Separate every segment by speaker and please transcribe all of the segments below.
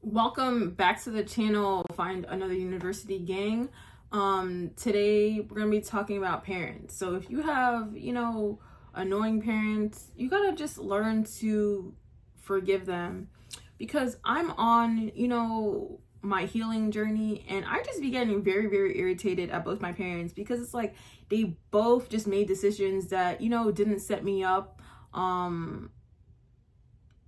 Speaker 1: Welcome back to the channel, Find Another University Gang. Today we're gonna be talking about parents. So if you have, annoying parents, you gotta just learn to forgive them. Because I'm on, my healing journey, and I just be getting very, very irritated at both my parents because it's like they both just made decisions that, didn't set me up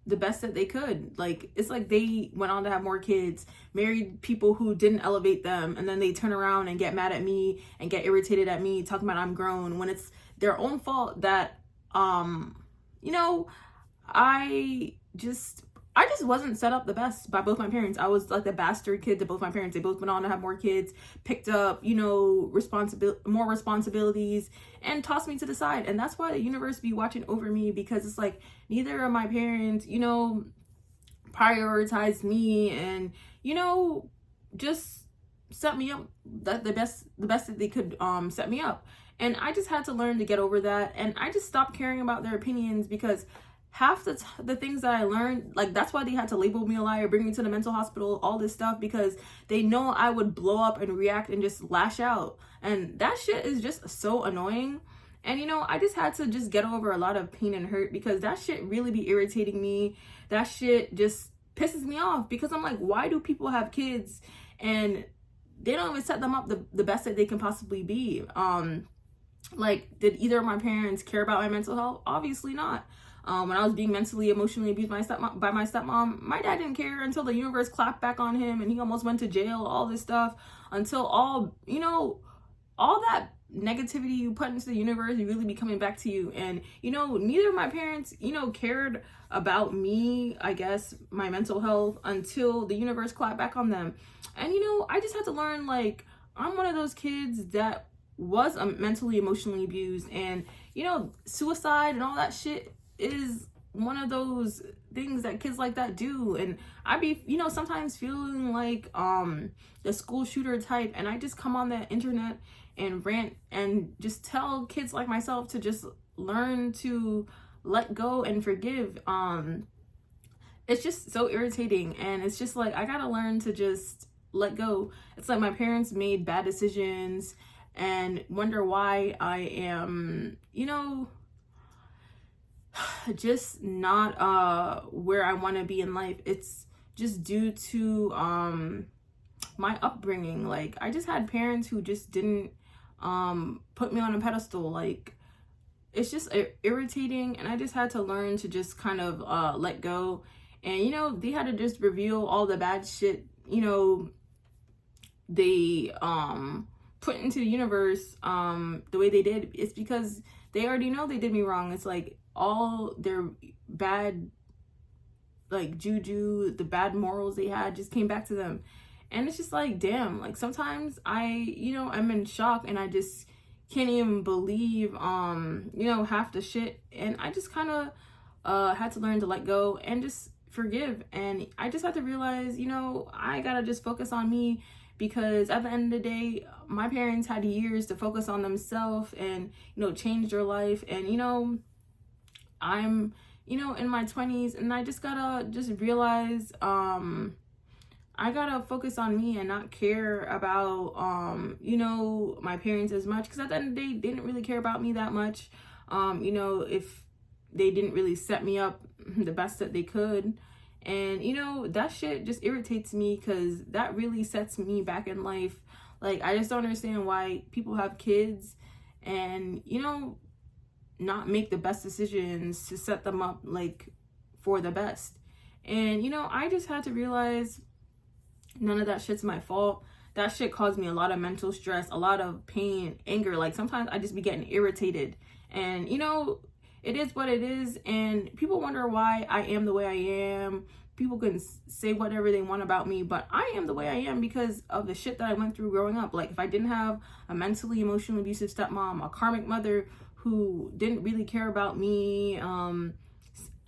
Speaker 1: the best that they could. Like, it's like they went on to have more kids, married people who didn't elevate them, and then they turn around and get mad at me and get irritated at me talking about I'm grown when it's their own fault that you know I just wasn't set up the best by both my parents. I was like the bastard kid to both my parents. They both went on to have more kids, picked up, more responsibilities, and tossed me to the side. And that's why the universe be watching over me, because it's like neither of my parents, prioritized me and, just set me up the best that they could set me up. And I just had to learn to get over that. And I just stopped caring about their opinions, because half the things that I learned, like, that's why they had to label me a liar, bring me to the mental hospital, all this stuff, because they know I would blow up and react and just lash out. And that shit is just so annoying. And, I just had to just get over a lot of pain and hurt, because that shit really be irritating me. That shit just pisses me off, because I'm like, why do people have kids and they don't even set them up the best that they can possibly be? Like, did either of my parents care about my mental health? Obviously not. When I was being mentally, emotionally abused by my stepmom, my dad didn't care until the universe clapped back on him and he almost went to jail, all this stuff, until all that negativity you put into the universe, you really be coming back to you. And, neither of my parents, cared about me, I guess, my mental health, until the universe clapped back on them. And, I just had to learn, like, I'm one of those kids that was mentally, emotionally abused, and, suicide and all that shit is one of those things that kids like that do. And I be, sometimes feeling like the school shooter type, and I just come on the internet and rant and just tell kids like myself to just learn to let go and forgive. It's just so irritating, and it's just like I gotta learn to just let go. It's like my parents made bad decisions and wonder why I am, just not where I want to be in life. It's just due to my upbringing. Like, I just had parents who just didn't put me on a pedestal. Like, it's just irritating, and I just had to learn to just kind of let go. And they had to just reveal all the bad shit they put into the universe the way they did. It's because they already know they did me wrong. It's like all their bad, like, juju, the bad morals they had just came back to them. And it's just like, damn, like, sometimes I'm in shock, and I just can't even believe half the shit. And I just kind of had to learn to let go and just forgive. And I just had to realize, I gotta just focus on me, because at the end of the day, my parents had years to focus on themselves and change their life. And I'm in my 20s, and I just gotta just realize I gotta focus on me and not care about my parents as much, because at the end of the day, they didn't really care about me that much. If they didn't really set me up the best that they could. And that shit just irritates me, because that really sets me back in life. Like, I just don't understand why people have kids and not make the best decisions to set them up, like, for the best. And I just had to realize none of that shit's my fault. That shit caused me a lot of mental stress, a lot of pain, anger. Like, sometimes I just be getting irritated, and it is what it is. And people wonder why I am the way I am. People can say whatever they want about me, but I am the way I am because of the shit that I went through growing up. Like, if I didn't have a mentally, emotionally abusive stepmom, a karmic mother who didn't really care about me,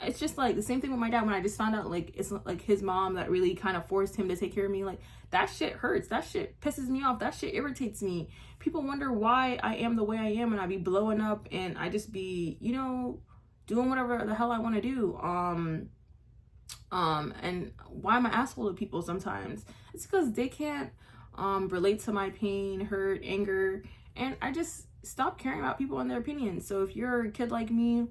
Speaker 1: it's just like the same thing with my dad. When I just found out, like, it's like his mom that really kind of forced him to take care of me, like, that shit hurts. That shit pisses me off. That shit irritates me. People wonder why I am the way I am, and I be blowing up, and I just be doing whatever the hell I want to do. And why am I asshole to people sometimes? It's because they can't relate to my pain, hurt, anger, and I just stop caring about people and their opinions. So if you're a kid like me,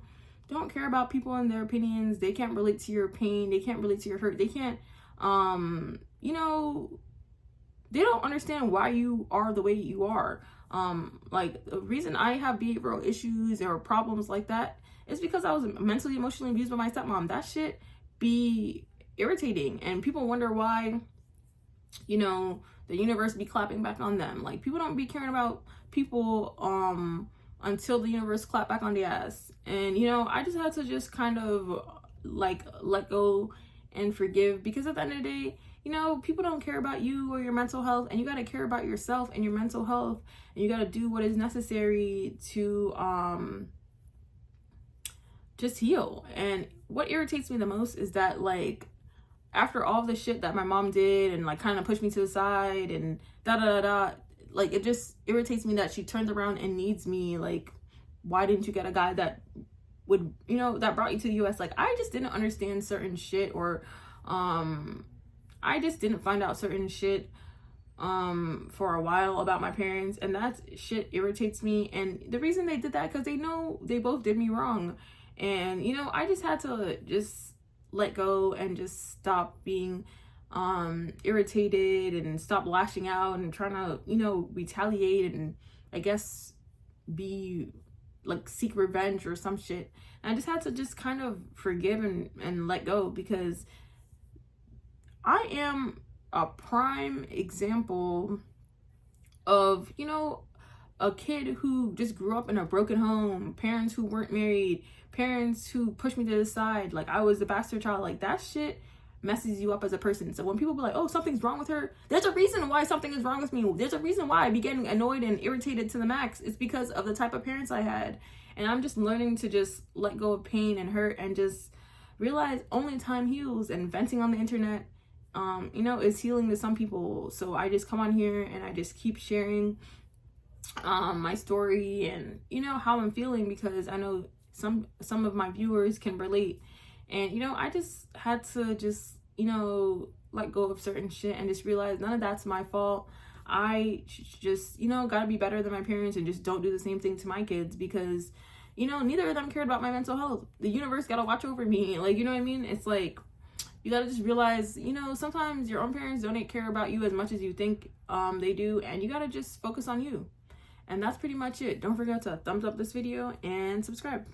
Speaker 1: don't care about people and their opinions. They can't relate to your pain. They can't relate to your hurt. They can't, you know, they don't understand why you are the way you are. Like the reason I have behavioral issues or problems like that is because I was mentally, emotionally abused by my stepmom. That shit be irritating, and people wonder why, you know, the universe be clapping back on them. Like people don't be caring about people until the universe clap back on the ass. And you know, I just had to just kind of like let go and forgive, because at the end of the day, you know, people don't care about you or your mental health, and you got to care about yourself and your mental health, and you got to do what is necessary to just heal. And what irritates me the most is that, like, after all the shit that my mom did and like kind of pushed me to the side and da da da da, like it just irritates me that she turned around and needs me. Like, why didn't you get a guy that would, you know, that brought you to the US? Like, I just didn't understand certain shit, or I just didn't find out certain shit for a while about my parents, and that shit irritates me. And the reason they did that, because they know they both did me wrong. And you know, I just had to just let go and just stop being irritated and stop lashing out and trying to, you know, retaliate and I guess be like seek revenge or some shit. And I just had to just kind of forgive and let go, because I am a prime example of, you know, a kid who just grew up in a broken home, parents who weren't married, parents who pushed me to the side. Like, I was the bastard child. Like, that shit messes you up as a person. So when people be like, oh, something's wrong with her, there's a reason why something is wrong with me. There's a reason why I be getting annoyed and irritated to the max. It's because of the type of parents I had. And I'm just learning to just let go of pain and hurt and just realize only time heals. And venting on the internet, you know, is healing to some people. So I just come on here and I just keep sharing my story and, you know, how I'm feeling, because I know some of my viewers can relate. And you know, I just had to just, you know, let go of certain shit and just realize none of that's my fault. I just, you know, gotta be better than my parents and just don't do the same thing to my kids, because you know, neither of them cared about my mental health. The universe gotta watch over me. Like, you know what I mean? It's like, you gotta just realize, you know, sometimes your own parents don't care about you as much as you think they do, and you gotta just focus on you. And that's pretty much it. Don't forget to thumbs up this video and subscribe.